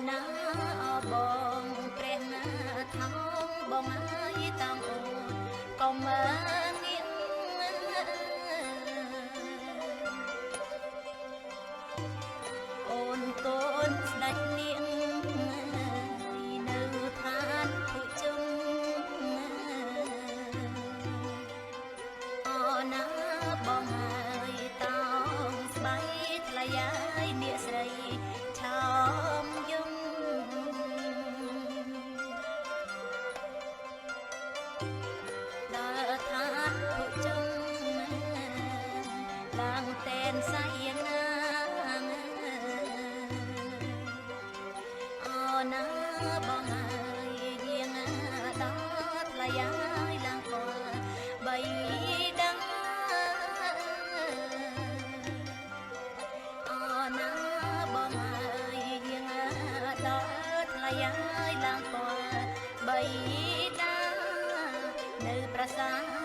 ណាបងព្រះណាថោងបងអើយតាំងអូនកុំងាកអូនកូនស្ដេចនាងនៅឋានភុជុំអូណាបងអើយតោងស្បៃថ្លៃអើយនាកស្រីឆោមយំដល់ឋានភុជុំឡើងតែនសៃណាណាបងអើយយាងដល់ថ្លៃអើយឡើងពណ៌បីដាណាបងអើយយាងដល់ថ្លៃអើយឡើងពណ៌បីដានៅប្រាសាទ